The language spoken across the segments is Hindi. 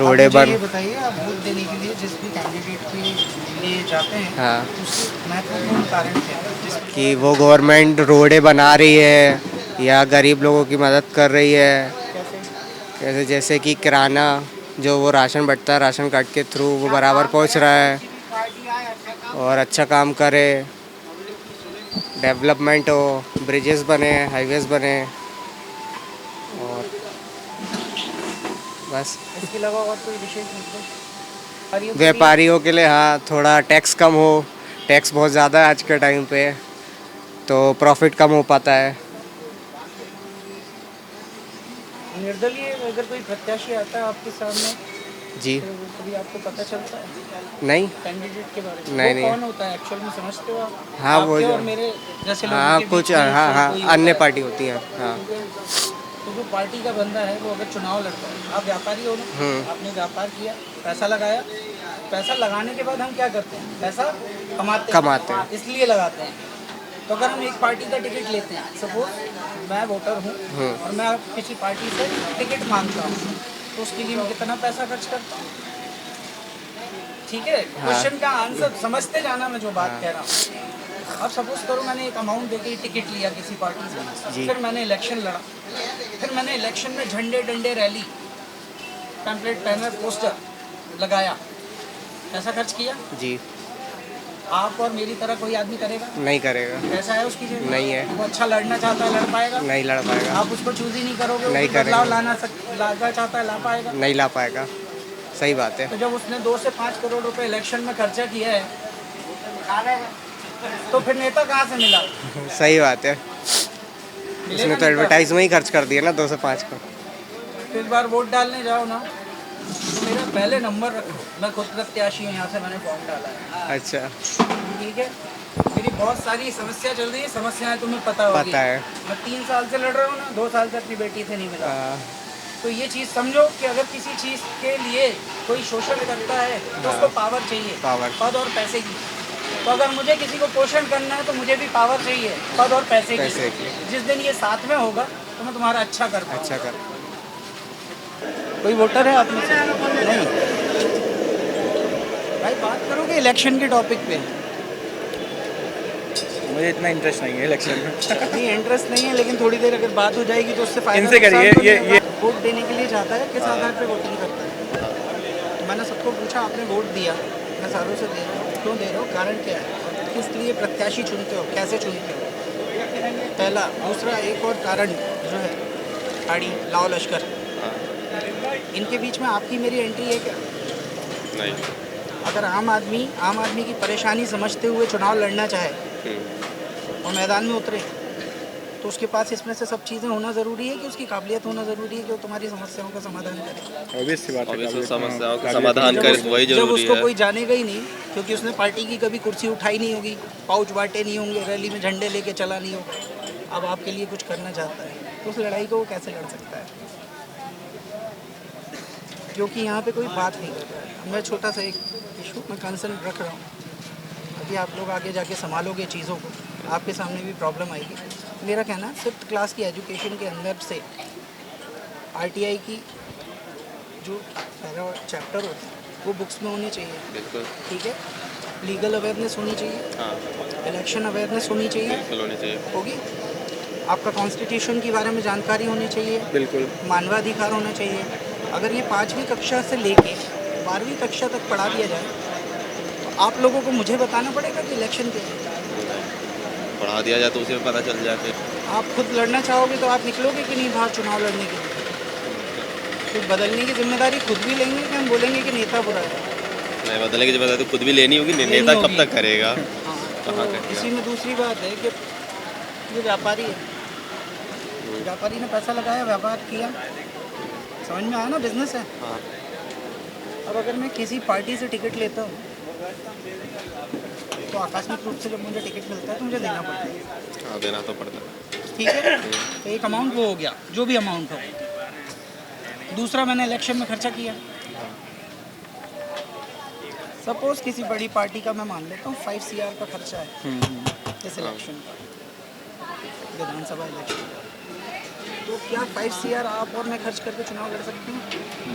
रोडे मुझे बन। ये बताइए, आप वोट देने के लिए जिस भी कैंडिडेट के लिए जाते हैं, हाँ, उसके महत्वपूर्ण कारण क्या है जिसकी कि वो गवर्नमेंट रोडे बना रही है या गरीब लोगों की मदद कर रही है। कैसे जैसे कि किराना, जो वो राशन बंटता है, राशन कार्ड के थ्रू वो बराबर पहुंच रहा है और अच्छा काम करे, डेवलपमेंट हो, ब्रिजेस बने, हाईवेज बने, और बस। इसके अलावा और कोई विशेष मुद्दे व्यापारियों के लिए? व्यापारियों के लिए हाँ, थोड़ा टैक्स कम हो। टैक्स बहुत ज़्यादा है आज के टाइम पे, तो प्रॉफिट कम हो पाता है। निर्दलीय अगर कोई प्रत्याशी आता है आपके सामने, जी। तो वो कभी आपको पता चलता है नहीं। कैंडिडेट के बारे में? नहीं वो नहीं। कौन होता है एक्चुअल में, समझते हो आप? हाँ, वो आपके जो, और मेरे जैसे लोगों हाँ के कुछ, बीच में हाँ हाँ, कोई होता अन्य है? पार्टी होती है, हाँ। ठीक है, तो जो पार्टी का बंदा है वो अगर चुनाव लड़ता है, आप व्यापारी हो ना, आपने व्यापार किया, पैसा लगाया, पैसा लगाने के बाद हम क्या करते हैं? पैसा कमाते हैं। इसलिए लगाते हैं। तो अगर हम एक पार्टी का टिकट लेते हैं, सपोज मैं वोटर हूँ और मैं किसी पार्टी से टिकट मांगता हूँ, तो उसके लिए मैं कितना पैसा खर्च करता हूँ? ठीक है, क्वेश्चन का आंसर समझते जाना, मैं जो बात कह रहा हूँ। अब सपोज करो मैंने एक अमाउंट देके टिकट लिया किसी पार्टी से, जी। फिर मैंने इलेक्शन लड़ा, फिर मैंने इलेक्शन में झंडे डंडे रैली पैम्पलेट बैनर पोस्टर लगाया, पैसा खर्च किया। जी। आप और मेरी तरह कोई आदमी करेगा? नहीं करेगा। पैसा है उसकी जेब में, नहीं है। वो अच्छा लड़ना चाहता है, लड़ पाएगा? नहीं लड़ पाएगा। आप उसको चूज ही नहीं करोगे, वो नहीं कोई बदलाव करेंगे। लाना चाहता है, ला पाएगा? नहीं ला पाएगा। सही बात है। तो जब उसने 2 से 5 करोड़ रुपए इलेक्शन में खर्चा किया है, तो फिर नेता कहाँ से मिला? सही बात है। उसने मिलेगा तो नेता? एडवर्टाइज में ही खर्च कर दिया ना, 2 से 5 का। तो इस बार वोट डालने जाओ ना, तो मेरा पहले नंबर रखो, मैं खुद प्रत्याशी हूँ, यहाँ से मैंने फॉर्म डाला है। अच्छा। ठीक है, मेरी बहुत सारी समस्या चल रही है, समस्याएं तुम्हें पता होगी। पता है। मैं 3 साल से लड़ रहा हूँ ना, 2 साल से अपनी बेटी से नहीं मिला। आ, तो ये चीज़ समझो कि अगर किसी चीज़ के लिए कोई शोषण करता है तो उसको पावर चाहिए, पावर। पद और पैसे की। तो अगर मुझे किसी को पोषण करना है तो मुझे भी पावर चाहिए, पद और पैसे पैसे की। की। जिस दिन ये साथ में होगा तो मैं तुम्हारा अच्छा कर पाऊंगा। अच्छा कर। कोई वोटर है आप में से? नहीं भाई, बात करोगे इलेक्शन के टॉपिक पे? मुझे इतना इंटरेस्ट नहीं है इलेक्शन में। नहीं इंटरेस्ट नहीं है, लेकिन थोड़ी देर अगर बात हो जाएगी तो उससे फायदा इनसे करिए, नुकसान तो ये- नहीं होगा। वोट देने के लिए जाता है, किस आधार पे वोटिंग करता है? तो मैंने सबको पूछा, आपने वोट दिया, मैं सालों से दे रहा हूँ, क्यों दे रहा हूँ, कारण क्या है, किस लिए प्रत्याशी चुनते हो, कैसे चुनते हो? पहला। दूसरा, एक और कारण जो है, आड़ी लाओ लश्कर, इनके बीच में आपकी मेरी एंट्री है क्या? नहीं। अगर आम आदमी की परेशानी समझते हुए चुनाव लड़ना चाहे और मैदान में उतरे, तो उसके पास इसमें से सब चीज़ें होना ज़रूरी है कि उसकी काबिलियत होना ज़रूरी है कि वो तुम्हारी समस्याओं का समाधान करे। ऑब्वियस सी बात है, Obviously काबिलियत- समस्याओं का काबिलियत- समाधान जब करे उस- तो वही जब जरूरी उसको है। कोई जानेगा ही नहीं, क्योंकि उसने पार्टी की कभी कुर्सी उठाई नहीं होगी, पाउच बांटे नहीं होंगे, रैली में झंडे लेके चला नहीं होगा, अब आपके लिए कुछ करना चाहता है, तो उस लड़ाई को वो कैसे लड़ सकता है? क्योंकि यहाँ पे कोई बात नहीं कर रहा है। मैं छोटा सा एक इशू मैं कंसर्न रख रहा हूँ, अभी आप लोग आगे जाके संभालोगे चीज़ों को, आपके सामने भी प्रॉब्लम आएगी। मेरा कहना है 5th क्लास की एजुकेशन के अंदर से आरटीआई की जो पहला चैप्टर होता है वो बुक्स में होनी चाहिए। बिल्कुल। ठीक है, लीगल अवेयरनेस होनी चाहिए, हाँ, इलेक्शन अवेयरनेस होनी चाहिए, बिल्कुल होनी चाहिए। होगी। आपका कॉन्स्टिट्यूशन के बारे में जानकारी होनी चाहिए, बिल्कुल। मानवाधिकार होना चाहिए। अगर ये 5वीं कक्षा से लेके 12वीं कक्षा तक पढ़ा दिया जाए, तो आप लोगों को मुझे बताना पड़ेगा कि इलेक्शन क्या है। पढ़ा दिया जाए तो उसी में पता चल जाए फिर। आप खुद लड़ना चाहोगे तो आप निकलोगे कि नहीं बाहर चुनाव लड़ने के लिए? तो बदलने की जिम्मेदारी खुद भी लेंगे कि हम बोलेंगे कि नेता बुरा है? नहीं बदलने की जब तो खुद भी लेनी होगी, लेनी नेता कब होगी। तक करेगा? हाँ, कहाँ तो करेगा? इसी में दूसरी बात है कि ये व्यापारी है, व्यापारी ने पैसा लगाया, व्यापार किया, समझ में आया ना, बिजनेस है। हाँ। अब अगर मैं किसी पार्टी से टिकट लेता हूँ तो आकस्मिक रूप से जब मुझे टिकट मिलता है तो मुझे देना पड़ता है। हाँ, देना तो पड़ता है। ठीक है, तो एक अमाउंट वो हो गया, जो भी अमाउंट हो। दूसरा, मैंने इलेक्शन में खर्चा किया। सपोज किसी बड़ी पार्टी का मैं मान लेता हूँ 5 CR का खर्चा है इस इलेक्शन का, विधानसभा इलेक्शन का। तो क्या 5 CR आप और मैं खर्च करके चुनाव लड़ सकते हैं?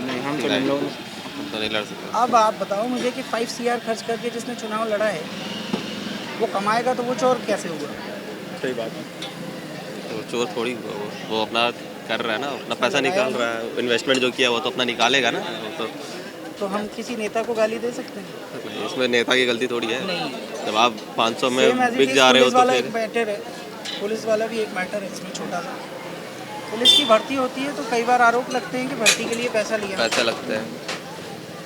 नहीं, हम तो नहीं लोग। हम तो नहीं लड़ सकते। अब आप बताओ मुझे कि 5 CR खर्च करके जिसने चुनाव लड़ा है वो कमाएगा तो वो चोर कैसे हुआ? सही बात है। तो चोर थोड़ी हुआ वो अपना कर रहा है ना, अपना पैसा निकाल रहा है, इन्वेस्टमेंट जो किया वो तो अपना निकालेगा ना। वो तो हम किसी नेता को गाली दे सकते हैं? तो इसमें नेता की गलती थोड़ी है। नहीं। जब आप 500 सेम में एज इट बिक इज जा रहे हो पुलिस तो वाला फिर एक मैटर है, पुलिस वाला भी एक मैटर है इसमें छोटा सा। पुलिस की भर्ती होती है तो कई बार आरोप लगते हैं कि भर्ती के लिए पैसा लिया, पैसे लगते हैं।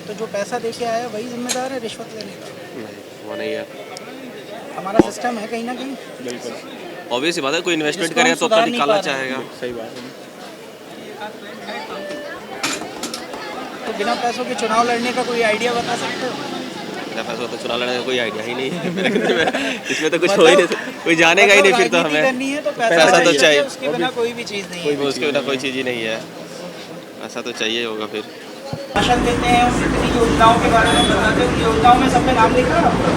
तो जो पैसा दे के आया वही जिम्मेदार है रिश्वत लेने का। नहीं वो नहीं है। हमारा सिस्टम है कहीं ना कहीं। बिल्कुल ऑब्वियस बात है, कोई इन्वेस्टमेंट जिसको हम करेगा तो अपना सुधार नहीं निकालना पा रहे हैं। चाहेगा। सही बात है। तो बिना पैसों के चुनाव लड़ने का कोई आइडिया बता सकते हो? बिना पैसों तो चुनाव लड़ने का कोई आइडिया ही नहीं है। इसमें तो कुछ हो ही नहीं, कोई जानेगा ही नहीं फिर तो राजनीति हमें। करनी है तो पैसा तो चाहिए, चाहिए। उसके बिना कोई भी चीज़ नहीं है। उसके बिना कोई चीज़ ही नहीं है, पैसा तो चाहिए होगा फिर। भाषण देते हैं और कितनी योजनाओं के बारे में बताते हैं, योजनाओं में सब में नाम लिखा है आपका?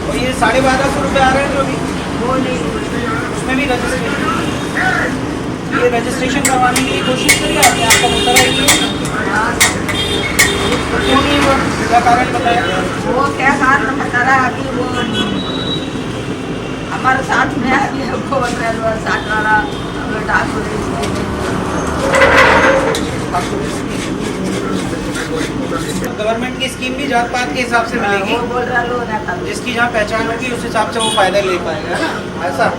और ये 1250 रुपये आ रहे हैं जो भी, वो नहीं, उसमें भी रजिस्ट्रेशन, ये रजिस्ट्रेशन करवाने की कोशिश करिए आपने, आपका मुद्दा है तो क्यों नहीं हुआ, क्या कारण बताया? वो क्या कारण बता रहा है अभी, वो हमारे साथ में अभी हमको बन रहा है साथ वाला गवर्नमेंट की स्कीम भी जात पात के हिसाब से मिलेगी, वो बोल रहा लोग ना जिसकी जहाँ पहचान होगी उस हिसाब से वो फायदा ले पाएगा ना, ऐसा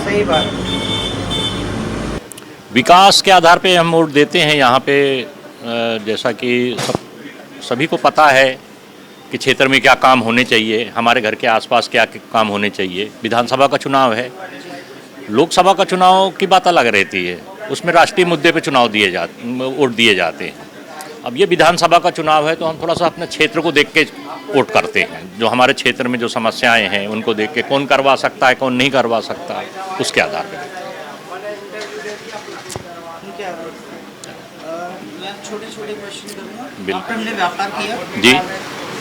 सही बात। विकास के आधार पे हम वोट देते हैं यहाँ पे। जैसा कि सभी को पता है कि क्षेत्र में क्या काम होने चाहिए, हमारे घर के आसपास क्या काम होने चाहिए। विधानसभा का चुनाव है, लोकसभा का चुनाव की बात अलग रहती है, उसमें राष्ट्रीय मुद्दे पे वोट दिए जाते हैं। अब ये विधानसभा का चुनाव है तो हम थोड़ा सा अपने क्षेत्र को देख के वोट करते हैं। जो हमारे क्षेत्र में जो समस्याएं हैं उनको देख के कौन करवा सकता है कौन नहीं करवा सकता, उसके आधार पर। मैं छोटे छोटे क्वेश्चन करूँगा। बिल्कुल। आपने हमने व्यापार किया जी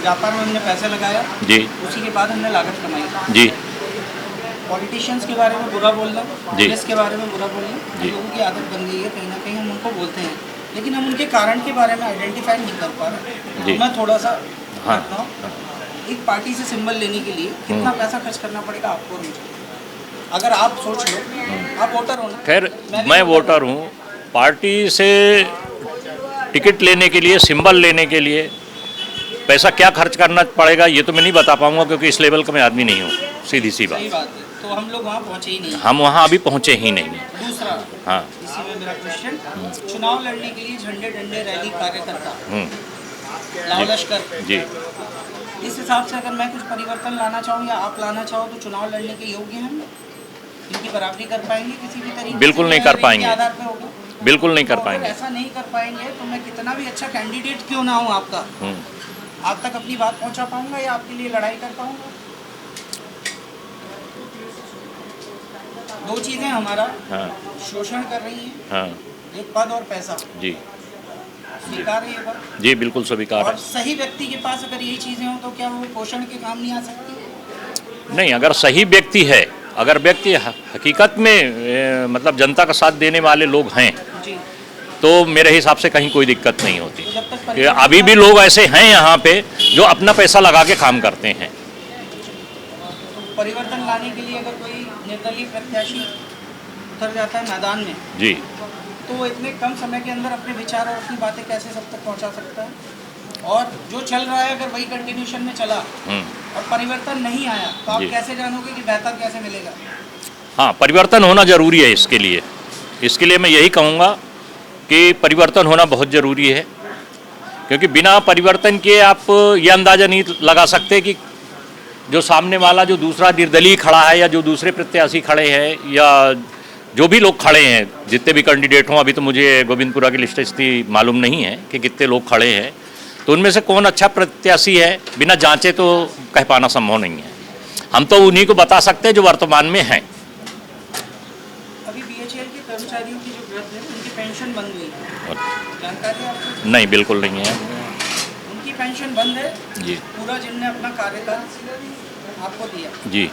व्यापार में हमने पैसा लगाया जी उसी के बाद हमने लागत कमाई। जी पॉलिटिशियंस के बारे में बुरा बोलना, जी। पुलिस के बारे में बुरा बोलना, जी। लोगों की आदत बन गई है, कहीं ना कहीं हम उनको बोलते हैं लेकिन हम उनके कारण के बारे में आइडेंटिफाई नहीं कर पा रहे। जी। तो मैं थोड़ा सा हाँ। करता हूँ, एक पार्टी से सिंबल लेने के लिए कितना पैसा खर्च करना पड़ेगा आपको और मुझे? अगर आप सोच लो, आप वोटर हो ना। खैर भी मैं वोटर हूँ, पार्टी से टिकट लेने के लिए सिंबल लेने के लिए पैसा क्या खर्च करना पड़ेगा ये तो मैं नहीं बता पाऊंगा, क्योंकि इस लेवल का मैं आदमी नहीं हूँ, सीधी सी सही बात। बात है, तो हम लोग वहाँ पहुँचे ही नहीं। हम वहाँ अभी पहुँचे ही नहीं। दूसरा, हाँ। इसी में मेरा क्वेश्चन, चुनाव लड़ने के लिए झंडे डंडे रैली कार्यकर्ता लाओ लश्कर, जी इस हिसाब से अगर मैं कुछ परिवर्तन लाना चाहूँ या आप लाना चाहो तो चुनाव लड़ने के योग्य हैं? इनकी बराबरी कर पाएंगे किसी भी तरीके बिल्कुल से? नहीं कर या पाएंगे। इनके आधार पे होगा? बिल्कुल नहीं कर तो अगर पाएंगे। ऐसा नहीं कर पाएंगे तो मैं कितना भी अच्छा कैंडिडेट क्यों ना हूँ आपका, आप तक अपनी बात पहुँचा पाऊंगा या आपके लिए लड़ाई कर पाऊंगा? दो चीज़ें हमारा हाँ शोषण कर रही हैं, हाँ एक पद और पैसा। जी स्वीकार है ये बात? जी बिल्कुल स्वीकार और है। सही व्यक्ति के पास अगर यही चीज़ें हो तो क्या वो पोषण के काम नहीं आ सकती? नहीं, अगर सही व्यक्ति है, अगर व्यक्ति हकीकत में मतलब जनता का साथ देने वाले लोग हैं जी। तो मेरे हिसाब से कहीं कोई दिक्कत नहीं होती। तो जब तक कि अभी भी लोग ऐसे हैं यहाँ पे जो अपना पैसा लगा के काम करते हैं। परिवर्तन लाने के लिए अगर कोई निर्दलीय प्रत्याशी उतर जाता है मैदान में जी तो वो इतने कम समय के अंदर अपने विचार और अपनी बातें कैसे सब तक पहुंचा सकता है? और जो चल रहा है अगर वही कंटिन्यूशन में चला और परिवर्तन नहीं आया तो आप जी। कैसे जानोगे कि बेहतर कैसे मिलेगा? हाँ, परिवर्तन होना ज़रूरी है। इसके लिए मैं यही कहूँगा कि परिवर्तन होना बहुत ज़रूरी है, क्योंकि बिना परिवर्तन के आप ये अंदाज़ा नहीं लगा सकते कि जो सामने वाला जो दूसरा निर्दलीय खड़ा है या जो दूसरे प्रत्याशी खड़े हैं या जो भी लोग खड़े हैं, जितने भी कैंडिडेट हों, अभी तो मुझे गोविंदपुरा की लिस्ट स्थिति मालूम नहीं है कि कितने लोग खड़े हैं, तो उनमें से कौन अच्छा प्रत्याशी है बिना जांचे तो कह पाना संभव नहीं है। हम तो उन्हीं को बता सकते हैं जो वर्तमान में हैं। अभी बीएचईएल के कर्मचारियों की जो वृद्ध है उनकी पेंशन बंद हुई है, जानकारी है आपको? नहीं, बिल्कुल नहीं है। उनकी पेंशन बंद है जी पूरा, जिनने अपना कार्यकाल आपको दिया, जी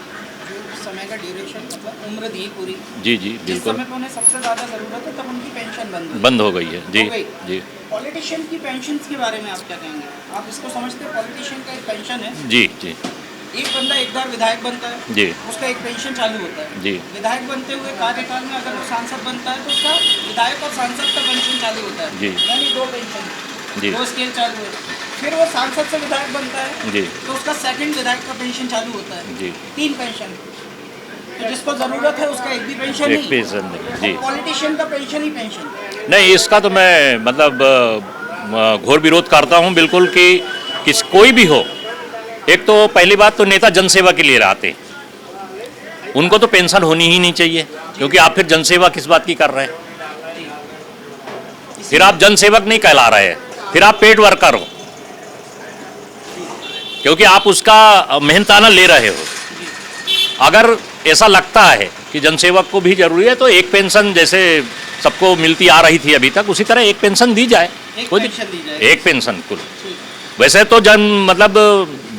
जो जो समय का ड्यूरेशन मतलब उम्र दी पूरी, जी जी जिस बिल्कुल समय पे उन्हें सबसे ज़्यादा ज़रूरत है तब उनकी पेंशन बंद हो गई है जी हो गई। जी पॉलिटिशियन की पेंशन के बारे में आप क्या कहेंगे? आप इसको समझते हैं पॉलिटिशियन का एक पेंशन है, जी जी एक बंदा एक बार विधायक बनता है जी उसका एक पेंशन चालू होता है, जी विधायक बनते हुए कार्यकाल में अगर वो सांसद बनता है तो उसका विधायक और सांसद का पेंशन चालू होता है, जी। यानी दो पेंशन, जी दो स्केल चालू है। फिर वो सांसद से विधायक बनता है जी तो उसका सेकंड विधायक का पेंशन चालू होता है, जी 3 पेंशन। तो जिसको ज़रूरत है उसका एक भी पेंशन एक नहीं, पेंशन नहीं जी पॉलिटिशियन का पेंशन ही पेंशन। नहीं, इसका तो मैं मतलब घोर विरोध करता हूँ बिल्कुल कि कोई भी हो। एक तो पहली बात तो नेता जनसेवा के लिए रहते हैं, उनको तो पेंशन होनी ही नहीं चाहिए, क्योंकि आप फिर जनसेवा किस बात की कर रहे हैं? फिर आप जनसेवक नहीं कहला रहे हैं, फिर आप पेड वर्कर हो, क्योंकि आप उसका मेहनताना ले रहे हो। अगर ऐसा लगता है कि जनसेवक को भी जरूरी है तो एक पेंशन जैसे सबको मिलती आ रही थी अभी तक, उसी तरह एक पेंशन दी जाए, एक पेंशन दी जाए। एक पेंशन कुल। वैसे तो मतलब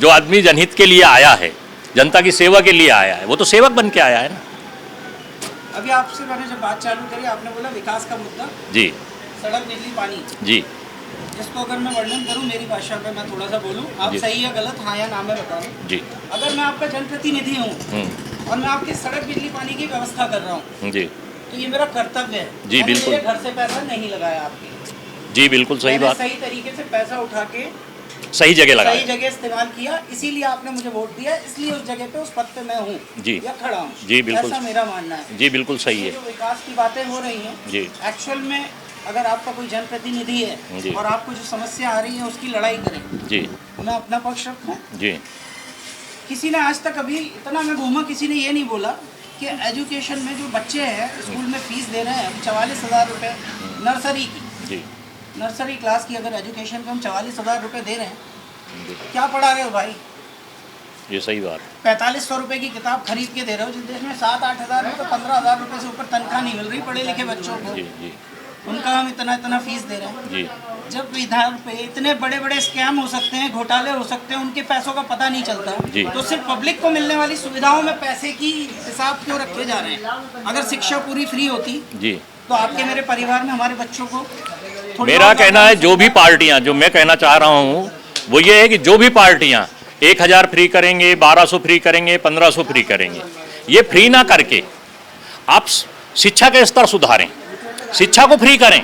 जो आदमी जनहित के लिए आया है, जनता की सेवा के लिए आया है, वो तो सेवक बन के आया है ना। अभी आपसे मैंने जब बात चालू करी आपने बोला विकास का मुद्दा, जी सड़क, बिजली, पानी, जी जिसको अगर मैं वर्णन करूं मेरी भाषा में, मैं थोड़ा सा बोलूं, आप जी। सही या गलत, हाँ या ना में बताओ। जी अगर मैं आपका जनप्रतिनिधि हूं और मैं आपकी सड़क, बिजली, पानी की व्यवस्था कर रहा हूं जी तो ये मेरा कर्तव्य है। जी, मैंने बिल्कुल। मेरे घर से पैसा नहीं लगाया आपके, जी बिल्कुल सही मैंने बात, सही तरीके से पैसा उठा के सही जगह सही लगाया। जगह इस्तेमाल किया, इसीलिए आपने मुझे वोट दिया, इसलिए उस जगह पे, उस पद पे मैं हूँ जी। या खड़ा हूँ। जी, बिल्कुल। ऐसा मेरा मानना है। जी बिल्कुल सही ये है। जो विकास की बातें हो रही हैं, जी एक्चुअल में अगर आपका कोई जनप्रतिनिधि है जी। और आपको जो समस्या आ रही है उसकी लड़ाई करें, जी मैं अपना पक्ष रखूं। जी किसी ने आज तक अभी इतना मैं घूमा, किसी ने ये नहीं बोला कि एजुकेशन में जो बच्चे हैं स्कूल में फीस दे रहे हैं हम 44,000 रुपये नर्सरी की, जी नर्सरी क्लास की अगर एजुकेशन पे हम 44,000 रुपये दे रहे हैं, क्या पढ़ा रहे हो भाई? ये सही बात। 4500 रुपये की किताब खरीद के दे रहे हो, जिस देश में 7-8 हज़ार तो 15,000 रुपये से ऊपर तनख्वाह नहीं मिल रही पढ़े लिखे बच्चों को, जी जी उनका हम इतना फीस दे रहे हैं। जी जब इधर पे इतने बड़े बड़े स्कैम हो सकते हैं, घोटाले हो सकते हैं, उनके पैसों का पता नहीं चलता, जी। तो सिर्फ पब्लिक को मिलने वाली सुविधाओं में पैसे की हिसाब क्यों रखे जा रहे हैं? अगर शिक्षा पूरी फ्री होती जी तो आपके मेरे परिवार में हमारे बच्चों को थोड़ी मेरा और कहना है जो भी पार्टियां, जो मैं कहना चाह रहा हूं वो ये है कि जो भी पार्टियां 1000 फ्री करेंगे, 1200 फ्री करेंगे, 1500 फ्री करेंगे, ये फ्री ना करके आप शिक्षा का स्तर सुधारें, शिक्षा को फ्री करें।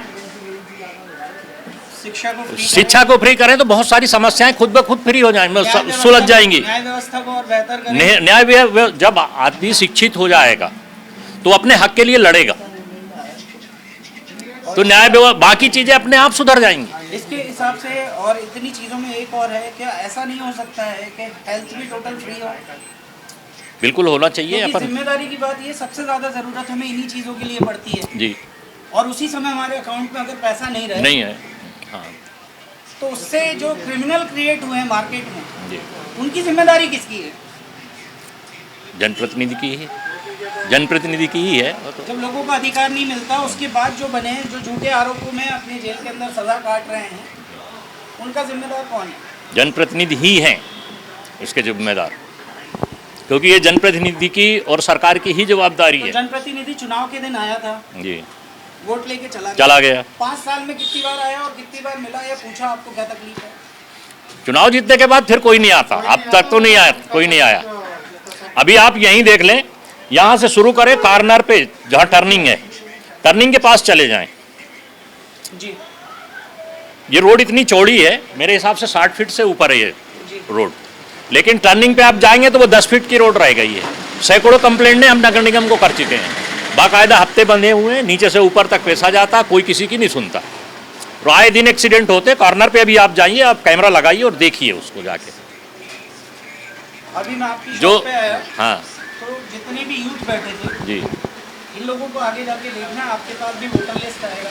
शिक्षा को फ्री शिक्षा को फ्री करें तो बहुत सारी समस्याएं खुद ब खुद फ्री हो जाएंगी, सुलझ जाएंगी। न्याय व्यवस्था को और बेहतर करें। जब आदमी शिक्षित हो जाएगा तो अपने हक के लिए लड़ेगा, तो न्याय बाकी चीजें अपने आप सुधर जाएंगी। इसके हिसाब से और इतनी चीज़ों में एक और है, क्या ऐसा नहीं हो सकता है कि हेल्थ भी टोटल फ्री हो? बिल्कुल होना चाहिए। क्योंकि अपन जिम्मेदारी की बात ये सबसे ज़्यादा ज़रूरत हमें इन्हीं चीज़ों के लिए पड़ती है, जी और उसी समय हमारे अकाउंट में अगर पैसा नहीं रहे नहीं है। हाँ तो उससे जो क्रिमिनल क्रिएट हुए हैं मार्केट में, जी उनकी जिम्मेदारी किसकी है? जनप्रतिनिधि की ही, जनप्रतिनिधि की ही है। जब लोगों को अधिकार नहीं मिलता, उसके बाद जो बने, जो झूठे आरोपों में अपने जेल के अंदर सजा काट रहे हैं, उनका जिम्मेदार कौन है? जनप्रतिनिधि ही हैं इसके जिम्मेदार, क्योंकि ये जनप्रतिनिधि की और सरकार की ही जवाबदारी तो है। जनप्रतिनिधि चुनाव के दिन आया था, जी वोट लेके चला गया। 5 साल में कितनी बार आया और कितनी बार मिला, या पूछा आपको क्या तकलीफ है? चुनाव जीतने के बाद फिर कोई नहीं आता, अब तक तो नहीं आया, कोई नहीं आया। अभी आप यहीं देख लें, यहाँ से शुरू करें कॉर्नर पे जहाँ टर्निंग है, टर्निंग के पास चले जाएं। जी ये रोड इतनी चौड़ी है, मेरे हिसाब से 60 फीट से ऊपर है ये रोड, लेकिन टर्निंग पे आप जाएंगे तो वो 10 फीट की रोड रह गई है। सैकड़ों कंप्लेंट हम नगर निगम को कर चुके हैं, बाकायदा हफ्ते बंधे हुए हैं, नीचे से ऊपर तक पैसा जाता, कोई किसी की नहीं सुनता। तो आए दिन एक्सीडेंट होते। कॉर्नर पे अभी आप जाइए, आप कैमरा लगाइए और देखिए उसको जाके। अभी मैं आपकी जो शॉप पे आया, हाँ तो जितने भी यूथ बैठे थे, जी इन लोगों को आगे जाके देखना, आपके पास भी वोटर लिस्ट आएगा,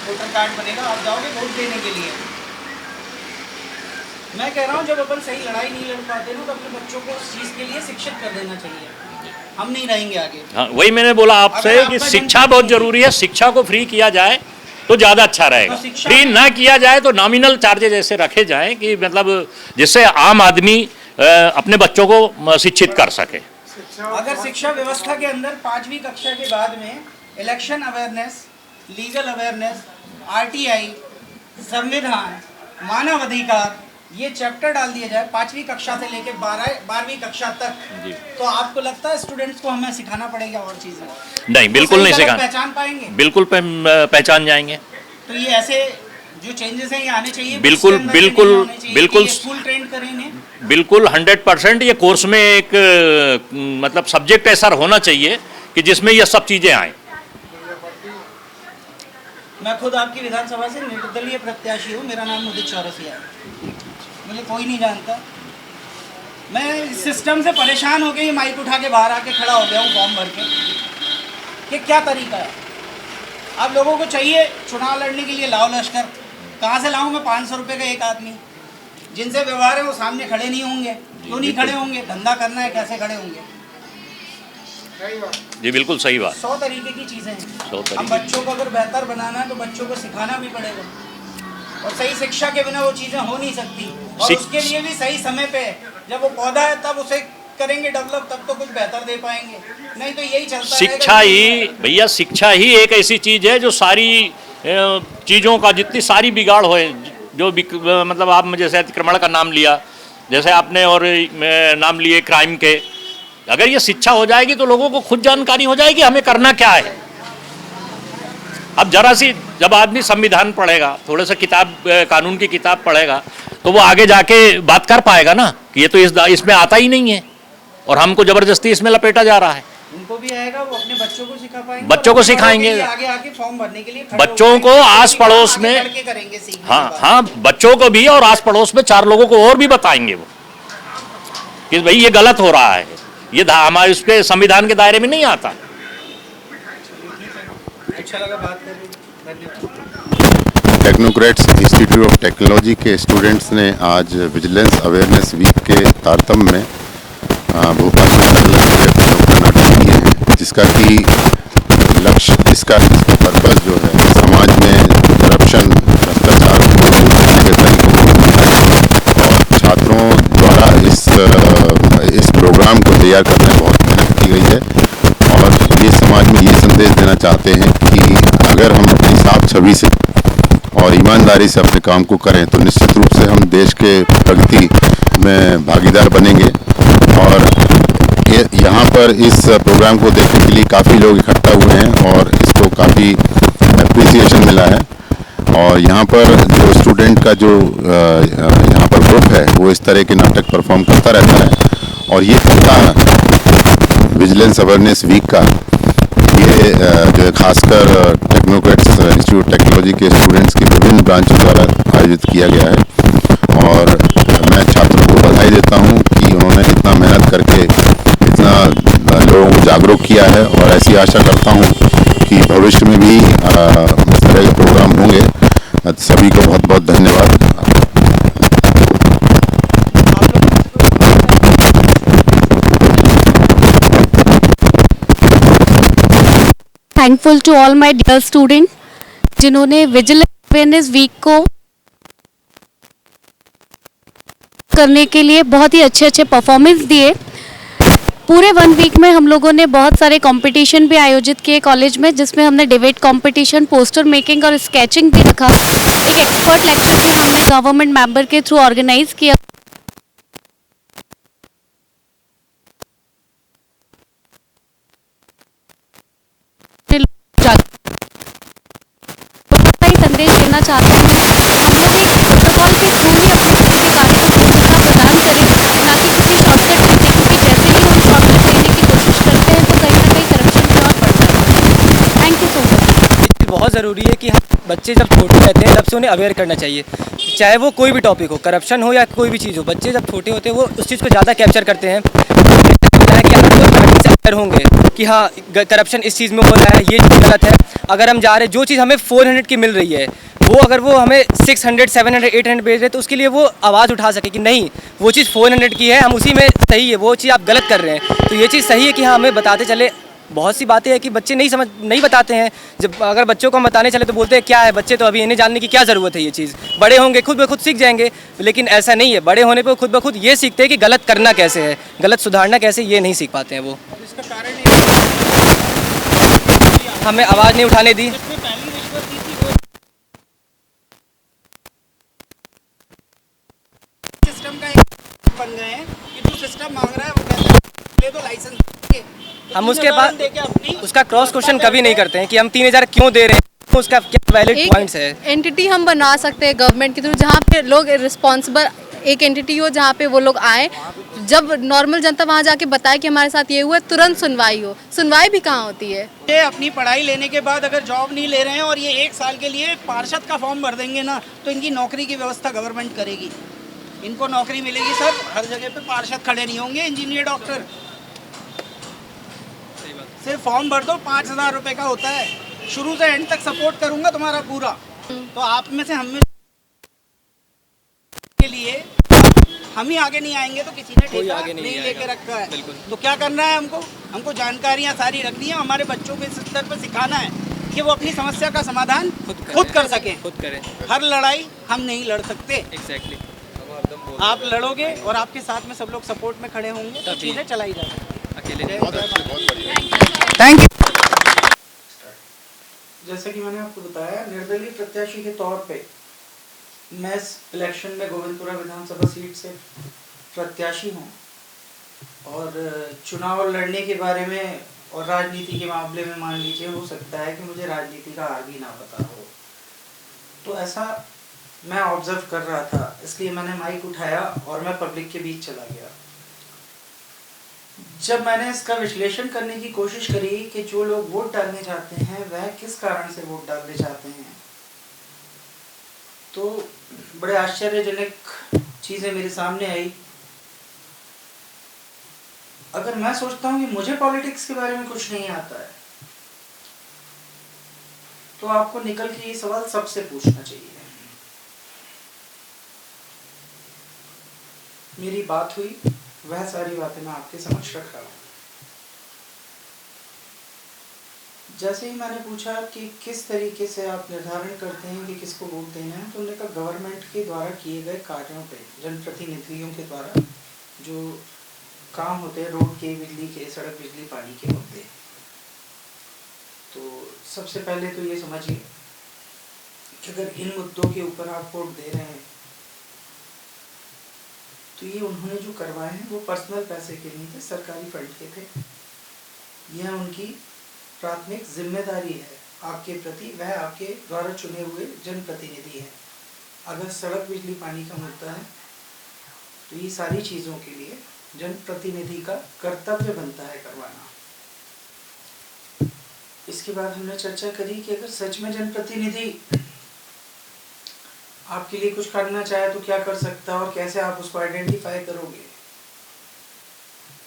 वोटर कार्ड बनेगा, आप जाओगे वोट देने के लिए। मैं कह रहा हूँ जब अपन सही लड़ाई नहीं लड़ पाते ना, तो अपने बच्चों को उस चीज़ के लिए शिक्षित कर देना चाहिए, हम नहीं रहेंगे आगे। हाँ, वही मैंने बोला आपसे अगर कि आपका शिक्षा बहुत जरूरी है। शिक्षा को फ्री किया जाए तो ज़्यादा अच्छा रहेगा। तो शिक्षा फ्री ना किया जाए तो नॉमिनल चार्जेज ऐसे रखे जाएं कि मतलब जिससे आम आदमी अपने बच्चों को शिक्षित कर सके। अगर शिक्षा व्यवस्था के अंदर 5वीं कक्षा के बाद में election awareness, legal awareness, RTI, संविधान, मानव अधिकार ये चैप्टर डाल दिया जाए 5वीं कक्षा से लेकर 12वीं कक्षा तक, तो आपको लगता है स्टूडेंट्स को हमें सिखाना पड़ेगा और चीजें? नहीं, बिल्कुल नहीं सिखाना। पहचान पाएंगे? बिल्कुल पहचान जाएंगे। तो ये ऐसे जो चेंजेस हैं ये आने चाहिए। बिल्कुल बिल्कुल स्कूल ट्रेंड करेंगे। बिल्कुल 100% ये कोर्स में एक मतलब सब्जेक्ट ऐसा होना चाहिए कि जिसमें ये सब चीजें आए। मैं खुद आपकी विधानसभा से निर्दलीय प्रत्याशी हूँ, मेरा नाम उदित चौरसिया है, मुझे कोई नहीं जानता। मैं इस सिस्टम से परेशान होकर ये माइक उठा के बाहर आके खड़ा हो गया हूँ फॉर्म भर के कि क्या तरीका है। आप लोगों को चाहिए चुनाव लड़ने के लिए लाओ लश्कर, कहाँ से लाऊं मैं 500 रुपये का एक आदमी? जिनसे व्यवहार है वो सामने खड़े नहीं होंगे। क्यों नहीं खड़े होंगे? धंधा करना है, कैसे खड़े होंगे? जी बिल्कुल सही बात। 100 तरीके की चीज़ें हैं। 100 तरीके। हम बच्चों को अगर बेहतर बनाना है तो बच्चों को सिखाना भी पड़ेगा, और सही शिक्षा के बिना वो चीज़ें हो नहीं सकती। और उसके लिए भी सही समय पे जब वो पौधा है तब उसे करेंगे डेवलप, तब तो कुछ बेहतर दे पाएंगे, नहीं तो यही चलता शिक्षा ही भैया, शिक्षा ही एक ऐसी चीज़ है जो सारी चीज़ों का जितनी सारी बिगाड़ हो, जो मतलब आप जैसे अतिक्रमण का नाम लिया, जैसे आपने और नाम लिए क्राइम के, अगर ये शिक्षा हो जाएगी तो लोगों को खुद जानकारी हो जाएगी हमें करना क्या है। अब जरा सी जब आदमी संविधान पढ़ेगा, थोड़ा सा किताब कानून की किताब पढ़ेगा, तो वो आगे जाके बात कर पाएगा ना कि ये तो इसमें आता ही नहीं है और हमको जबरदस्ती इसमें लपेटा जा रहा है। उनको भी आएगा, वो अपने बच्चों को सिखा पाएंगे, बच्चों को सिखाएंगे, आगे आके फॉर्म भरने के लिए बच्चों को आस पड़ोस में, हाँ बच्चों को भी और आस पड़ोस में 4 लोगों को और भी बताएंगे वो कि भाई ये गलत हो रहा है, ये हमारे उसके संविधान के दायरे में नहीं आता। अच्छा लगा बात करके, धन्यवाद। टेक्नोक्रेट्स इंस्टीट्यूट ऑफ टेक्नोलॉजी के स्टूडेंट्स ने आज विजिलेंस अवेयरनेस वीक के तारतम्य में भोपाल में अलग अलग नाटक किए हैं, जिसका कि लक्ष्य, इसका पर्पस जो है समाज में करप्शन, भ्रष्टाचार को दूर करने के तरीकों और छात्रों द्वारा इस प्रोग्राम को तैयार करने में बहुत मेहनत की गई है। और ये समाज में ये संदेश देना चाहते हैं कि अगर हम अपनी साफ छवि से और ईमानदारी से अपने काम को करें तो निश्चित रूप से हम देश के प्रगति में भागीदार बनेंगे। और यहाँ पर इस प्रोग्राम को देखने के लिए काफ़ी लोग इकट्ठा हुए हैं और इसको काफ़ी एप्रिसिएशन मिला है। और यहाँ पर जो स्टूडेंट का जो यहाँ पर ग्रुप है वो इस तरह के नाटक परफॉर्म करता रहता है। और ये सप्ताह विजिलेंस अवेयरनेस वीक का ये जो है खासकर टेक्नोक्रेट्स इंस्टीट्यूट टेक्नोलॉजी के स्टूडेंट्स की विभिन्न ब्रांचों द्वारा आयोजित किया गया है। और मैं छात्रों को बधाई देता हूँ कि उन्होंने इतना मेहनत करके इतना लोगों को जागरूक किया है, और ऐसी आशा करता हूँ कि भविष्य में भी इस तरह के प्रोग्राम होंगे। सभी को बहुत बहुत धन्यवाद। Thankful to all my dear student जिन्होंने विजिलेंस अवेयरनेस वीक को करने के लिए बहुत ही अच्छे परफॉर्मेंस दिए। पूरे 1 वीक में हम लोगों ने बहुत सारे कंपटीशन भी आयोजित किए कॉलेज में, जिसमें हमने डिबेट कंपटीशन, पोस्टर मेकिंग और स्केचिंग भी रखा। एक एक्सपर्ट लेक्चर भी हमने गवर्नमेंट मेंबर के थ्रू ऑर्गेनाइज किया। संदेश देना चाहता हूँ, हम लोग एक प्रोटोकॉल के थ्रू ही अपने किसी भी कार्य को पूर्णता प्रदान करें, ना कि किसी शॉर्टकट लेने, क्योंकि जैसे ही हम शॉर्टकट लेने की कोशिश करते हैं तो कहीं ना कहीं करप्शन की ओर बढ़ जाता है। Thank you so much. बहुत ज़रूरी है कि बच्चे जब छोटे रहते हैं तब से उन्हें अवेयर करना चाहिए, चाहे वो कोई भी टॉपिक हो, करप्शन हो या कोई भी चीज़ हो। बच्चे जब छोटे होते हैं वो उस चीज़ को ज़्यादा कैप्चर करते हैं कि अगर वो स्टार्टिंग से अवेयर होंगे कि हाँ करप्शन इस चीज़ में हो रहा है, ये चीज़ गलत है। अगर हम जा रहे, जो चीज़ हमें 400 की मिल रही है, वो अगर वो हमें 600, 700, 800 भेज रहे तो उसके लिए वो आवाज़ उठा सके कि नहीं, वो चीज़ 400 की है, हम उसी में सही है, वो चीज़ आप गलत कर रहे हैं। तो ये चीज़ सही है कि हाँ हमें बताते चले बहुत सी बातें हैं कि बच्चे नहीं बताते हैं। जब अगर बच्चों को हम बताने चले तो बोलते हैं क्या है, बच्चे तो अभी इन्हें जानने की क्या ज़रूरत है, ये चीज़ बड़े होंगे खुद ब खुद सीख जाएंगे। लेकिन ऐसा नहीं है, बड़े होने पर खुद ब खुद ये सीखते हैं कि गलत करना कैसे है, गलत सुधारना कैसे, ये नहीं सीख पाते हैं वो। इसका कारण हमें आवाज़ नहीं उठाने दी। जिसने पहली रिश्वत दी थी वो सिस्टम का एक बन गए हैं कि जो सिस्टम मांग रहा है वो कहता है ले दो लाइसेंस। हम उसके बाद उसका क्रॉस क्वेश्चन कभी नहीं करते हैं कि हम 3000 क्यों दे रहे हैं, उसका क्या वैलिड पॉइंट्स है। एंटिटी हम बना सकते हैं गवर्नमेंट के थ्रू, जहाँ पे लोग रिस्पॉन्सिबल एक एंटिटी हो, जहाँ पे वो लोग आए, जब नॉर्मल जनता वहाँ जाके बताए कि हमारे साथ ये हुआ, तुरंत सुनवाई हो। सुनवाई भी कहाँ होती है? ये अपनी पढ़ाई लेने के बाद अगर जॉब नहीं ले रहे हैं और ये 1 साल के लिए पार्षद का फॉर्म भर देंगे ना, तो इनकी नौकरी की व्यवस्था गवर्नमेंट करेगी। इनको नौकरी मिलेगी सर, हर जगह पे पार्षद खड़े नहीं होंगे, इंजीनियर डॉक्टर। सिर्फ फॉर्म भर दो, 5,000 रुपये का होता है। शुरू से एंड तक सपोर्ट करूंगा तुम्हारा पूरा। तो आप में से हम में के लिए हम ही आगे नहीं आएंगे तो किसी ने ठेका नहीं लेके रखा है। तो क्या करना है हमको जानकारियाँ सारी रखनी है, हमारे बच्चों को इस स्तर पर सिखाना है कि वो अपनी समस्या का समाधान खुद कर सकें, खुद करें। हर लड़ाई हम नहीं लड़ सकते। एग्जैक्टली आप लड़ोगे और आपके साथ में सब लोग सपोर्ट में खड़े होंगे तो चीज़ें चलाई जा सकती। अकेले थैंक यू। जैसे कि मैंने आपको बताया, निर्दलीय प्रत्याशी के तौर पे मैं इस इलेक्शन में गोविंदपुरा विधानसभा सीट से प्रत्याशी हूँ और चुनाव लड़ने के बारे में और राजनीति के मामले में मान लीजिए हो सकता है कि मुझे राजनीति का आग ही ना पता हो। तो ऐसा मैं ऑब्जर्व कर रहा था, इसलिए मैंने माइक उठाया और मैं पब्लिक के बीच चला गया। जब मैंने इसका विश्लेषण करने की कोशिश करी कि जो लोग वोट डालने जाते हैं वह किस कारण से वोट डालने जाते हैं, तो बड़े आश्चर्यजनक चीज़ें मेरे सामने आई। अगर मैं सोचता हूँ कि मुझे पॉलिटिक्स के बारे में कुछ नहीं आता है, तो आपको निकल के ये सवाल सबसे पूछना चाहिए। मेरी बात हुई, वह सारी बातें मैं आपके समक्ष रख रहा हूँ। जैसे ही मैंने पूछा कि किस तरीके से आप निर्धारण करते हैं कि किसको वोट देना है, तो उन्होंने कहा गवर्नमेंट के द्वारा किए गए कार्यों पे, जनप्रतिनिधियों के द्वारा जो काम होते हैं, रोड के, बिजली के, सड़क, बिजली, पानी के मुद्दे। तो सबसे पहले तो ये समझिए कि अगर इन मुद्दों के ऊपर आप वोट दे रहे हैं तो ये उन्होंने जो करवाए हैं वो पर्सनल पैसे के नहीं थे, सरकारी फंड के थे। यह उनकी प्राथमिक जिम्मेदारी है आपके प्रति, वह आपके द्वारा चुने हुए जनप्रतिनिधि हैं। अगर सड़क, बिजली, पानी का मुद्दा है तो ये सारी चीज़ों के लिए जनप्रतिनिधि का कर्तव्य बनता है करवाना। इसके बाद हमने चर्चा करी कि अगर सच में जनप्रतिनिधि आपके लिए कुछ करना चाहे तो क्या कर सकता है और कैसे आप उसको आइडेंटिफाई करोगे।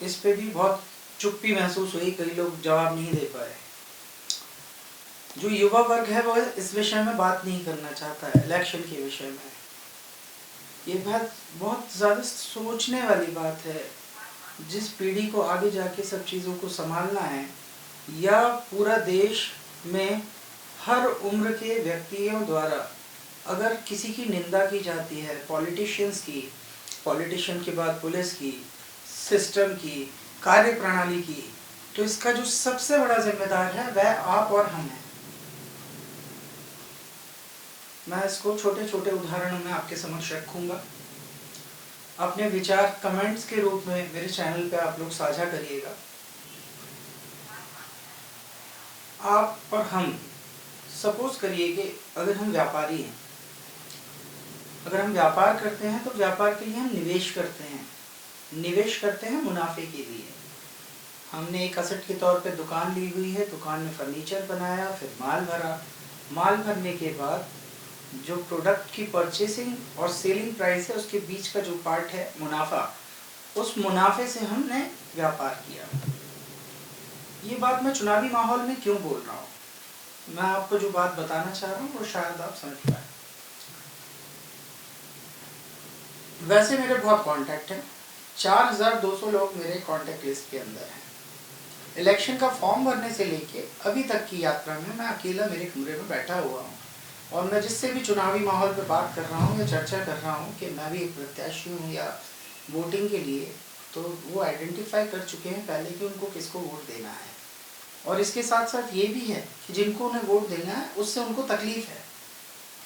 इस पे भी बहुत चुप्पी महसूस हुई, कई लोग जवाब नहीं दे पाए। जो युवा वर्ग है वो इस विषय में बात नहीं करना चाहता है, इलेक्शन के विषय में। ये बात बहुत ज़्यादा सोचने वाली बात है। जिस पीढ़ी को आगे जाके सब चीज़ों को संभालना है, या पूरा देश में हर उम्र के व्यक्तियों द्वारा अगर किसी की निंदा की जाती है, पॉलिटिशियंस की, पॉलिटिशियन के बाद पुलिस की, सिस्टम की, कार्य प्रणाली की, तो इसका जो सबसे बड़ा जिम्मेदार है वह आप और हम हैं। मैं इसको छोटे छोटे उदाहरणों में आपके समक्ष रखूंगा। अपने विचार कमेंट्स के रूप में मेरे चैनल पे आप लोग साझा करिएगा। आप और हम, सपोज करिए कि अगर हम व्यापारी हैं, अगर हम व्यापार करते हैं तो व्यापार के लिए हम निवेश करते हैं, मुनाफे के लिए। हमने एक असेट के तौर पे दुकान ली हुई है, दुकान में फर्नीचर बनाया, फिर माल भरा। माल भरने के बाद जो प्रोडक्ट की परचेसिंग और सेलिंग प्राइस है उसके बीच का जो पार्ट है मुनाफा, उस मुनाफे से हमने व्यापार किया। ये बात मैं चुनावी माहौल में क्यों बोल रहा हूँ, मैं आपको जो बात बताना चाह रहा हूँ वो शायद आप समझ पाए। वैसे मेरे बहुत कांटेक्ट हैं, 4200 लोग मेरे कांटेक्ट लिस्ट के अंदर हैं। इलेक्शन का फॉर्म भरने से लेके अभी तक की यात्रा में मैं अकेला मेरे कमरे में बैठा हुआ हूँ, और मैं जिससे भी चुनावी माहौल पर बात कर रहा हूँ या चर्चा कर रहा हूँ कि मैं भी एक प्रत्याशी हूँ या वोटिंग के लिए, तो वो आइडेंटिफाई कर चुके हैं पहले कि उनको किसको वोट देना है। और इसके साथ साथ ये भी है कि जिनको उन्हें वोट देना है उससे उनको तकलीफ़ है,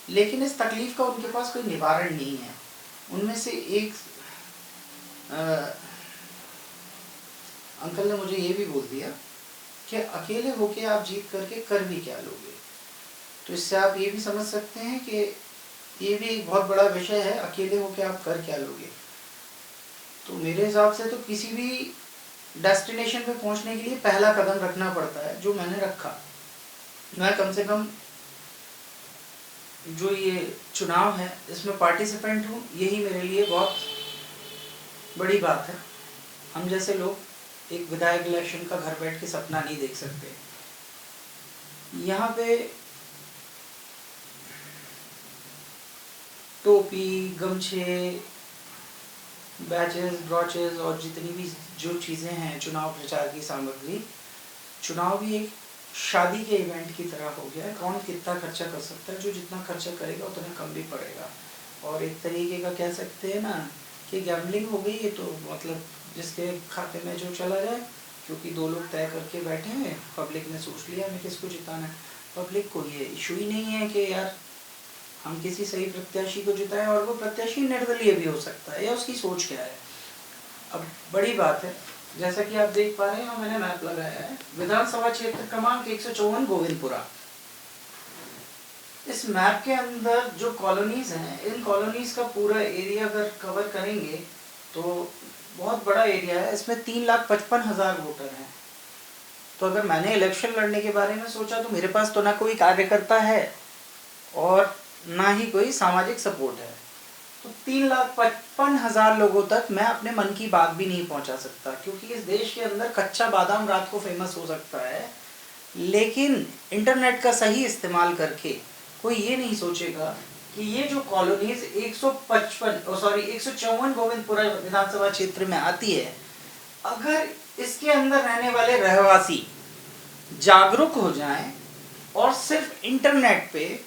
लेकिन इस तकलीफ़ का उनके पास कोई निवारण नहीं है। उनमें से एक अंकल ने मुझे ये भी बोल दिया कि अकेले होके आप जीत करके कर भी क्या लोगे। तो इससे आप ये भी समझ सकते हैं कि ये भी एक बहुत बड़ा विषय है, अकेले होके आप कर क्या लोगे। तो मेरे हिसाब से तो किसी भी डेस्टिनेशन पे पहुंचने के लिए पहला कदम रखना पड़ता है, जो मैंने रखा। मैं कम से कम जो ये चुनाव है इसमें पार्टिसिपेंट हूँ, यही मेरे लिए बहुत बड़ी बात है। हम जैसे लोग एक विधायक इलेक्शन का घर बैठ के सपना नहीं देख सकते। यहाँ पे टोपी, गमछे, बैचेस, ब्रॉचेस और जितनी भी जो चीज़ें हैं चुनाव प्रचार की सामग्री, चुनाव भी एक शादी के इवेंट की तरह हो गया है। कौन कितना खर्चा कर सकता है, जो जितना खर्चा करेगा उतना कम भी पड़ेगा। और एक तरीके का कह सकते हैं ना कि गैम्बलिंग हो गई है, तो मतलब जिसके खाते में जो चला जाए, क्योंकि दो लोग तय करके बैठे हैं, पब्लिक ने सोच लिया हमें किसको जिताना है। पब्लिक को ये इशू ही नहीं है कि यार हम किसी सही प्रत्याशी को जिताएं, और वो प्रत्याशी निर्दलीय भी हो सकता है, या उसकी सोच क्या है। अब बड़ी बात है, जैसा कि आप देख पा रहे हैं, मैंने मैप लगाया है, विधानसभा क्षेत्र क्रमांक 154 गोविंदपुरा। इस मैप के अंदर जो कॉलोनीज हैं, इन कॉलोनीज का पूरा एरिया अगर कवर करेंगे तो बहुत बड़ा एरिया है। इसमें 3,55,000 वोटर हैं। तो अगर मैंने इलेक्शन लड़ने के बारे में सोचा तो मेरे पास तो ना कोई कार्यकर्ता है और ना ही कोई सामाजिक सपोर्ट है। तो 3,55,000 लोगों तक मैं अपने मन की बात भी नहीं पहुंचा सकता, क्योंकि इस देश के अंदर कच्चा बादाम रात को फेमस हो सकता है, लेकिन इंटरनेट का सही इस्तेमाल करके कोई ये नहीं सोचेगा कि ये जो कॉलोनीज 154 गोविंदपुरा विधानसभा क्षेत्र में आती है, अगर इसके अंदर रहने वाले रहवासी जागरूक हो जाएं और सिर्फ इंटरनेट पे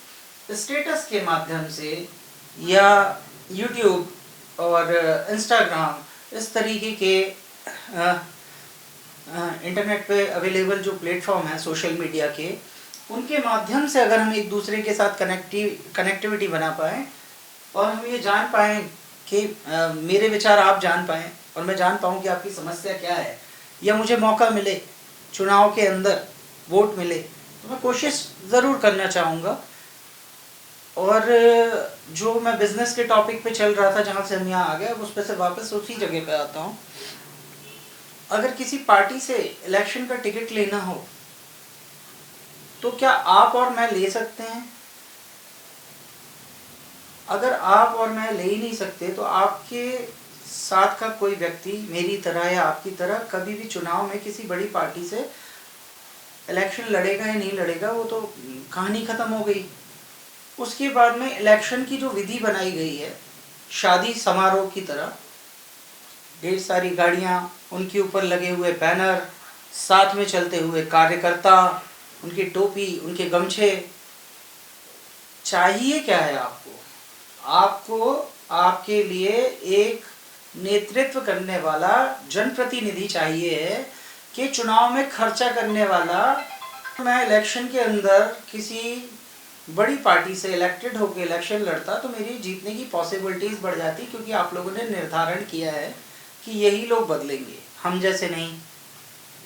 स्टेटस के माध्यम से या यूट्यूब और इंस्टाग्राम इस तरीके के इंटरनेट पे अवेलेबल जो प्लेटफॉर्म है सोशल मीडिया के, उनके माध्यम से अगर हम एक दूसरे के साथ कनेक्टिविटी बना पाएँ और हम ये जान पाएँ कि मेरे विचार आप जान पाएँ और मैं जान पाऊँ कि आपकी समस्या क्या है, या मुझे मौका मिले चुनाव के अंदर वोट मिले, तो मैं कोशिश ज़रूर करना चाहूँगा। और जो मैं बिज़नेस के टॉपिक पे चल रहा था, जहाँ से हम यहाँ आ गए, उस पर से वापस उसी जगह पे आता हूँ। अगर किसी पार्टी से इलेक्शन का टिकट लेना हो तो क्या आप और मैं ले सकते हैं? अगर आप और मैं ले ही नहीं सकते तो आपके साथ का कोई व्यक्ति मेरी तरह या आपकी तरह कभी भी चुनाव में किसी बड़ी पार्टी से इलेक्शन लड़ेगा या नहीं लड़ेगा, वो तो कहानी ख़त्म हो गई। उसके बाद में इलेक्शन की जो विधि बनाई गई है शादी समारोह की तरह, ढेर सारी गाड़ियाँ, उनके ऊपर लगे हुए बैनर, साथ में चलते हुए कार्यकर्ता, उनकी टोपी, उनके गमछे, चाहिए क्या है आपको? आपको आपके लिए एक नेतृत्व करने वाला जनप्रतिनिधि चाहिए है कि चुनाव में खर्चा करने वाला। मैं इलेक्शन के अंदर किसी बड़ी पार्टी से इलेक्टेड होकर इलेक्शन लड़ता तो मेरी जीतने की पॉसिबिलिटीज़ बढ़ जाती, क्योंकि आप लोगों ने निर्धारण किया है कि यही लोग बदलेंगे, हम जैसे नहीं।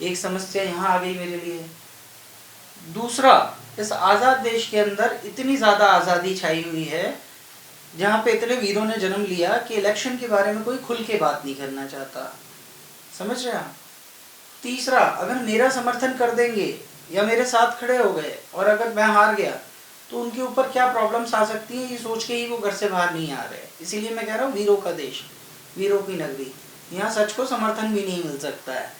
एक समस्या यहाँ आ गई मेरे लिए। दूसरा, इस आज़ाद देश के अंदर इतनी ज़्यादा आज़ादी छाई हुई है, जहाँ पे इतने वीरों ने जन्म लिया कि इलेक्शन के बारे में कोई खुल के बात नहीं करना चाहता। समझ रहे हैं? तीसरा, अगर मेरा समर्थन कर देंगे या मेरे साथ खड़े हो गए और अगर मैं हार गया तो उनके ऊपर क्या प्रॉब्लम्स आ सकती है, ये सोच के ही वो घर से बाहर नहीं आ रहे। इसीलिए मैं कह रहा हूँ वीरों का देश, वीरों की नगरी, यहाँ सच को समर्थन भी नहीं मिल सकता है।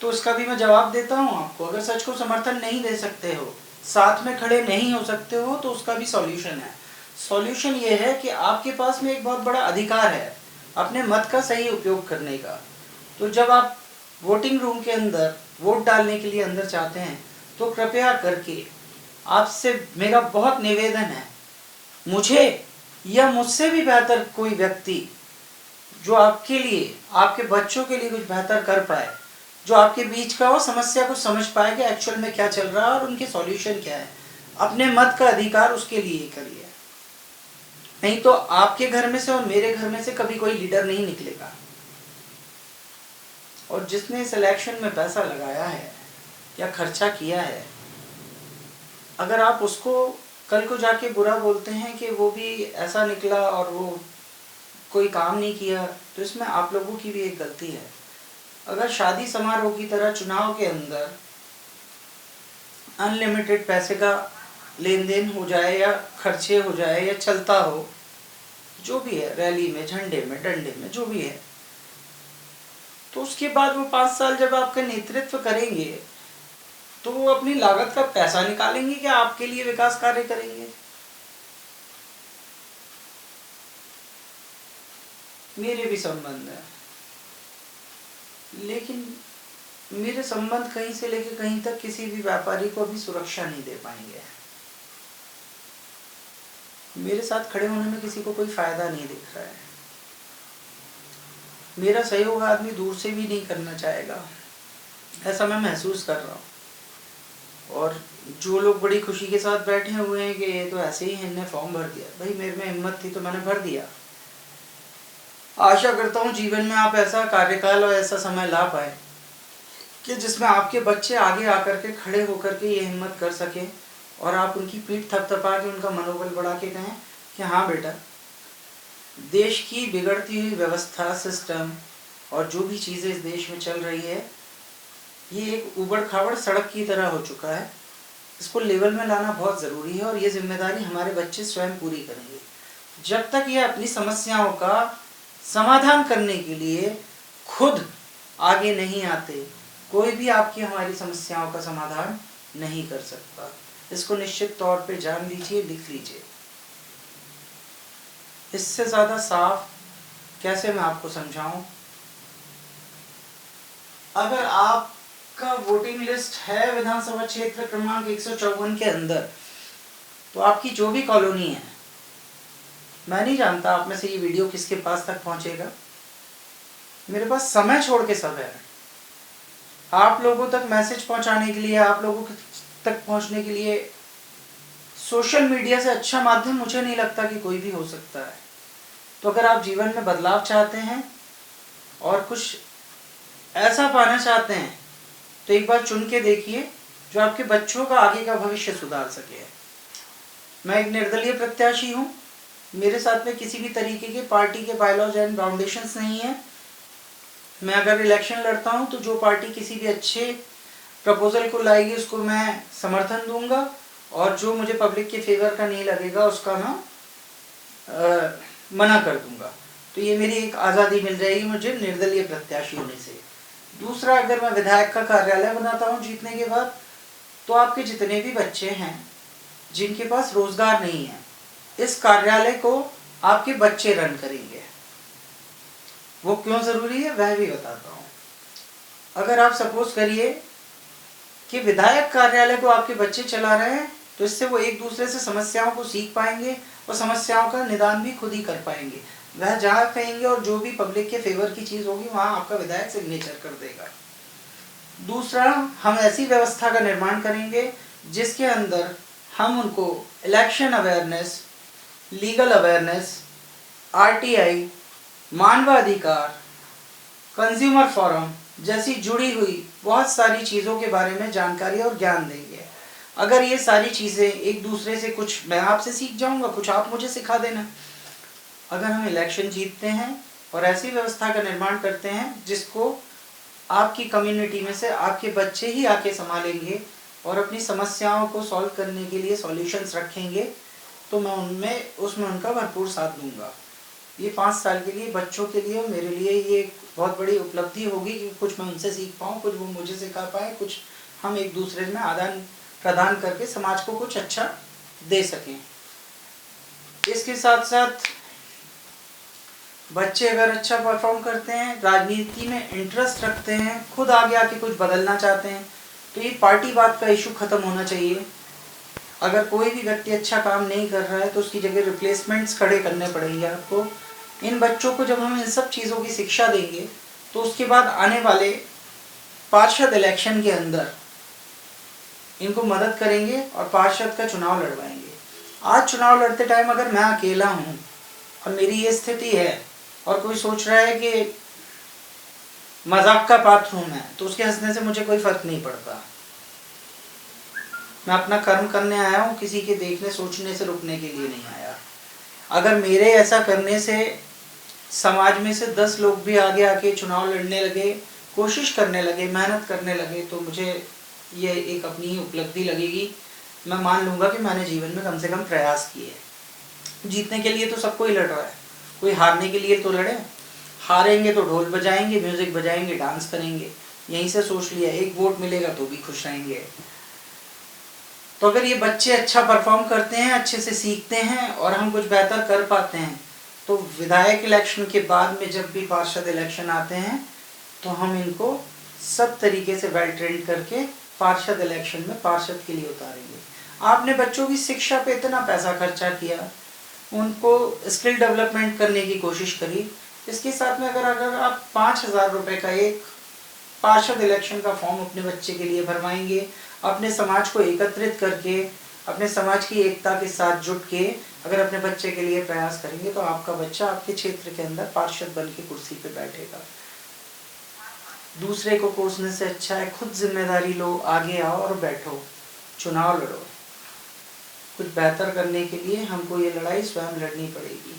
तो इसका भी मैं जवाब देता हूँ आपको। अगर सच को समर्थन नहीं दे सकते हो, साथ में खड़े नहीं हो सकते हो, तो उसका भी सॉल्यूशन है। सॉल्यूशन ये है कि आपके पास में एक बहुत बड़ा अधिकार है अपने मत का सही उपयोग करने का। तो जब आप वोटिंग रूम के अंदर वोट डालने के लिए अंदर चाहते हैं तो कृपया करके आपसे मेरा बहुत निवेदन है, मुझे या मुझसे भी बेहतर कोई व्यक्ति जो आपके लिए, आपके बच्चों के लिए कुछ बेहतर कर पाए, जो आपके बीच का हो, समस्या को समझ पाए कि एक्चुअल में क्या चल रहा है और उनके सॉल्यूशन क्या है, अपने मत का अधिकार उसके लिए करिए। नहीं तो आपके घर में से और मेरे घर में से कभी कोई लीडर नहीं निकलेगा। और जिसने इस इलेक्शन में पैसा लगाया है या खर्चा किया है, अगर आप उसको कल को जाके बुरा बोलते हैं कि वो भी ऐसा निकला और वो कोई काम नहीं किया, तो इसमें आप लोगों की भी एक गलती है। अगर शादी समारोह की तरह चुनाव के अंदर अनलिमिटेड पैसे का लेन देन हो जाए या खर्चे हो जाए या चलता हो, जो भी है, रैली में, झंडे में, डंडे में, जो भी है, तो उसके बाद वो 5 साल जब आपका नेतृत्व करेंगे तो वो अपनी लागत का पैसा निकालेंगे कि आपके लिए विकास कार्य करेंगे। मेरे भी संबंध है, लेकिन मेरे संबंध कहीं से लेकर कहीं तक किसी भी व्यापारी को अभी सुरक्षा नहीं दे पाएंगे। मेरे साथ खड़े होने में किसी को कोई फायदा नहीं दिख रहा है। मेरा सहयोग आदमी दूर से भी नहीं करना चाहेगा, ऐसा मैं महसूस कर रहा हूँ। और जो लोग बड़ी खुशी के साथ बैठे हुए हैं कि ये तो ऐसे ही इन्होंने फॉर्म भर दिया, भाई मेरे में हिम्मत थी तो मैंने भर दिया। आशा करता हूँ जीवन में आप ऐसा कार्यकाल और ऐसा समय ला पाए कि जिसमें आपके बच्चे आगे आकर के खड़े होकर के ये हिम्मत कर सकें और आप उनकी पीठ थपथपा के उनका मनोबल बढ़ा के कहें कि हाँ बेटा, देश की बिगड़ती हुई व्यवस्था, सिस्टम और जो भी चीज़ें इस देश में चल रही है, ये एक उबड़ खाबड़ सड़क की तरह हो चुका है। इसको लेवल में लाना बहुत ज़रूरी है और ये जिम्मेदारी हमारे बच्चे स्वयं पूरी करेंगे। जब तक ये अपनी समस्याओं का समाधान करने के लिए खुद आगे नहीं आते, कोई भी आपकी हमारी समस्याओं का समाधान नहीं कर सकता। इसको निश्चित तौर पे जान लीजिए, लिख लीजिए। इससे ज़्यादा साफ कैसे मैं आपको समझाऊं? अगर आपका वोटिंग लिस्ट है विधानसभा क्षेत्र क्रमांक 154 के अंदर, तो आपकी जो भी कॉलोनी है, मैं नहीं जानता आप में से ये वीडियो किसके पास तक पहुंचेगा, मेरे पास समय छोड़ के सब है। आप लोगों तक मैसेज पहुंचाने के लिए, आप लोगों तक पहुंचने के लिए सोशल मीडिया से अच्छा माध्यम मुझे नहीं लगता कि कोई भी हो सकता है। तो अगर आप जीवन में बदलाव चाहते हैं और कुछ ऐसा पाना चाहते हैं, तो एक बार चुन के देखिए जो आपके बच्चों का आगे का भविष्य सुधार सके। मैं एक निर्दलीय प्रत्याशी हूँ, मेरे साथ में किसी भी तरीके के पार्टी के बायलॉज एंड बाउंडेशंस नहीं है। मैं अगर इलेक्शन लड़ता हूँ तो जो पार्टी किसी भी अच्छे प्रपोजल को लाएगी उसको मैं समर्थन दूंगा, और जो मुझे पब्लिक के फेवर का नहीं लगेगा उसका मैं मना कर दूंगा। तो ये मेरी एक आज़ादी मिल जाएगी मुझे निर्दलीय प्रत्याशी होने से। दूसरा, अगर मैं विधायक का कार्यालय बनाता हूँ जीतने के बाद, तो आपके जितने भी बच्चे हैं जिनके पास रोजगार नहीं है, इस कार्यालय को आपके बच्चे रन करेंगे। वो क्यों ज़रूरी है वह भी बताता हूँ। अगर आप सपोज करिए कि विधायक कार्यालय को आपके बच्चे चला रहे हैं, तो इससे वो एक दूसरे से समस्याओं को सीख पाएंगे और समस्याओं का निदान भी खुद ही कर पाएंगे। वह जहाँ कहेंगे और जो भी पब्लिक के फेवर की चीज़ होगी वहाँ आपका विधायक सिग्नेचर कर देगा। दूसरा, हम ऐसी व्यवस्था का निर्माण करेंगे जिसके अंदर हम उनको election awareness, legal awareness, RTI, मानवाधिकार, कंज्यूमर फोरम जैसी जुड़ी हुई बहुत सारी चीज़ों के बारे में जानकारी और ज्ञान देंगे। अगर ये सारी चीज़ें एक दूसरे से, कुछ मैं आपसे सीख जाऊंगा, कुछ आप मुझे सिखा देना। अगर हम इलेक्शन जीतते हैं और ऐसी व्यवस्था का निर्माण करते हैं जिसको आपकी कम्युनिटी में से आपके बच्चे ही आके संभालेंगे और अपनी समस्याओं को सॉल्व करने के लिए सॉल्यूशंस रखेंगे, तो मैं उसमें उनका भरपूर साथ दूंगा। ये 5 साल के लिए बच्चों के लिए, मेरे लिए ये एक बहुत बड़ी उपलब्धि होगी कि कुछ मैं उनसे सीख पाऊँ, कुछ वो मुझे सिखा पाए, कुछ हम एक दूसरे में आदान प्रदान करके समाज को कुछ अच्छा दे सकें। इसके साथ साथ बच्चे अगर अच्छा परफॉर्म करते हैं, राजनीति में इंटरेस्ट रखते हैं, खुद आगे आके कुछ बदलना चाहते हैं, तो ये पार्टीवाद का इशू ख़त्म होना चाहिए। अगर कोई भी व्यक्ति अच्छा काम नहीं कर रहा है तो उसकी जगह रिप्लेसमेंट्स खड़े करने पड़ेंगे आपको। इन बच्चों को जब हम इन सब चीज़ों की शिक्षा देंगे तो उसके बाद आने वाले पार्षद इलेक्शन के अंदर इनको मदद करेंगे और पार्षद का चुनाव लड़वाएंगे। आज चुनाव लड़ते टाइम अगर मैं अकेला हूँ और मेरी ये स्थिति है और कोई सोच रहा है कि मजाक का पात्र हूँ मैं, तो उसके हंसने से मुझे कोई फर्क नहीं पड़ता। मैं अपना कर्म करने आया हूँ, किसी के देखने सोचने से रुकने के लिए नहीं आया। अगर मेरे ऐसा करने से समाज में से 10 लोग भी आगे आके चुनाव लड़ने लगे, कोशिश करने लगे, मेहनत करने लगे, तो मुझे ये एक अपनी उपलब्धि लगेगी। मैं मान लूँगा कि मैंने जीवन में कम से कम प्रयास किए। जीतने के लिए तो सबको ही लड़ रहा है, कोई हारने के लिए तो लड़े। हारेंगे तो ढोल बजाएंगे, म्यूज़िक बजाएंगे, डांस करेंगे, यहीं से सोच लिया। एक वोट मिलेगा तो भी खुश रहेंगे। तो अगर ये बच्चे अच्छा परफॉर्म करते हैं, अच्छे से सीखते हैं और हम कुछ बेहतर कर पाते हैं, तो विधायक इलेक्शन के बाद में जब भी पार्षद इलेक्शन आते हैं तो हम इनको सब तरीके से वेल ट्रेंड करके पार्षद इलेक्शन में पार्षद के लिए उतारेंगे। आपने बच्चों की शिक्षा पे इतना पैसा खर्चा किया, उनको स्किल डेवलपमेंट करने की कोशिश करी, इसके साथ में अगर आप 5,000 रुपये का एक पार्षद इलेक्शन का फॉर्म अपने बच्चे के लिए भरवाएंगे, अपने समाज को एकत्रित करके, अपने समाज की एकता के साथ जुट के अगर अपने बच्चे के लिए प्रयास करेंगे, तो आपका बच्चा आपके क्षेत्र के अंदर पार्षद बन के कुर्सी पे बैठेगा। दूसरे को कोसने से अच्छा है खुद जिम्मेदारी लो, आगे आओ और बैठो, चुनाव लड़ो। कुछ बेहतर करने के लिए हमको ये लड़ाई स्वयं लड़नी पड़ेगी।